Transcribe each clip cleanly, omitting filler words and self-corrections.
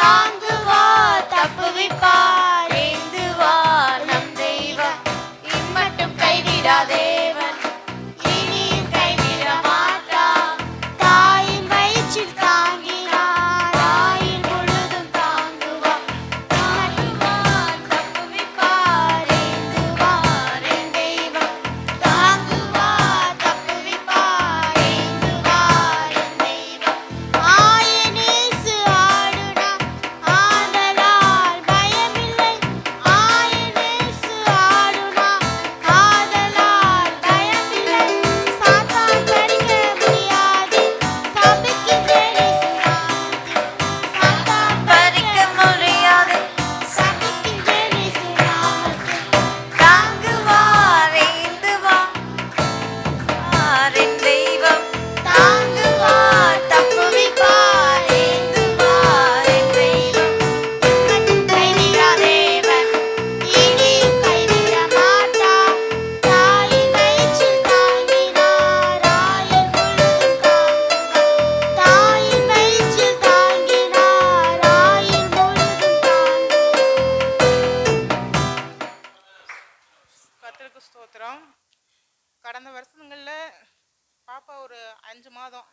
தாங்குவார் தப்புவிப்பார் ஏந்துவார் நம் தெய்வம் இம்மட்டும் கைவிடாதேவன் இனியும் கைவிட மாட்டார் தாயின் வயிற்றில் தாங்கினார் ஆயுள் முழுதும் தாங்குவார் தாங்குவார் தப்புவிப்பார் ஏந்துவார் என் தெய்வம் தாங்குவார் தப்புவிப்பார் ஏந்துவார் என் தெய்வம் ஆயனேசு ஆடுனா ஆதலால் பயமில்லை ஆயனேசு ஆடுனா ஆதலால் பயமில்லை சாத்தான் பறிக்க முடியாது சபிக்கின்றேனே சாத்தான் பறிக்க முடியாது சபிக்கின்றேனே தாங்குவார் ஏந்துவார் என் தெய்வம் தாங்குவார் தப்புவிப்பார் ஏந்துவார் என் தெய்வம் இம்மட்டும் கைவிடாதேவன் இனியும் கைவிட மாட்டார் தாயின் வயிற்றில் தாங்கினார் ஆயுள் முழுதும் தாங்குவார் தாயின் வயிற்றில் தாங்கினார் ஆயுள் முழுதும் கர்த்தருக்கு ஸ்தோத்திரம். கடந்த வருஷங்களில் பாப்பா ஒரு 5 மாதம்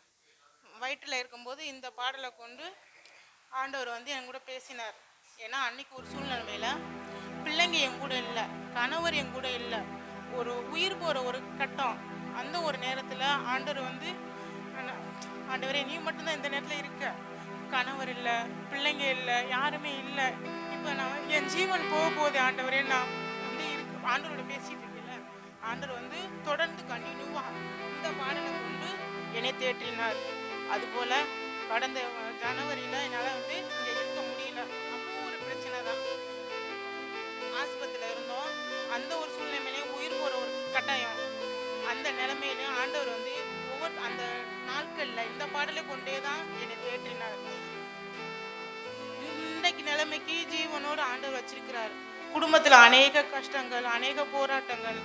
வயிற்றில் இருக்கும்போது இந்த பாடலை கொண்டு ஆண்டவர் என் கூட பேசினார். ஏன்னா அன்னைக்கு ஒரு சூழ்நிலைமையில் பிள்ளைங்க என் கூட இல்லை, கணவர் என் கூட இல்லை, ஒரு உயிர் போகிற ஒரு கட்டம். அந்த ஒரு நேரத்தில் ஆண்டவர் ஆண்டவரே நீ மட்டும்தான் இந்த நேரத்தில் இருக்க, கணவர் இல்லை, பிள்ளைங்க இல்லை, யாருமே இல்லை, இப்போ நான் என் ஜீவன் போக போகுது ஆண்டவரே, நான் ஆண்டவரோட பேசிட்டு இருக்கல. ஆண்டவர் தொடர்ந்து கண்டினியூவா இந்த பாடலை கொண்டு என்னை தேற்றினார். அதுபோல கடந்த ஜனவரியில் என்னால் இங்கே இருக்க முடியல. அப்போ ஒரு பிரச்சனை தான், ஆஸ்பத்திரியில் இருந்தோம். அந்த ஒரு சூழ்நிலையிலையும் உயிர் போகிற ஒரு கட்டாயம். அந்த நிலைமையிலையும் ஆண்டவர் ஒவ்வொரு அந்த நாட்களில் இந்த பாடலை கொண்டே தான் என்னை தேற்றினார். இன்றைக்கு நிலைமைக்கு ஜீவனோடு ஆண்டவர் வச்சிருக்கிறார். குடும்பத்தில் அநேக கஷ்டங்கள், அநேக போராட்டங்கள்,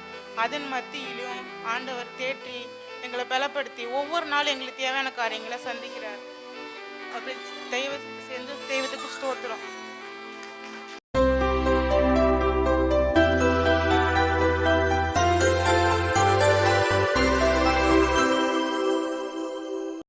அதன் மத்தியிலும் ஆண்டவர் தேற்றி எங்களை பலப்படுத்தி ஒவ்வொரு நாளும் எங்களுக்கு தேவையான காரியங்களை சந்திக்கிறார். அப்படி தெய்வத்துக்கு ஸ்தோத்திரம்.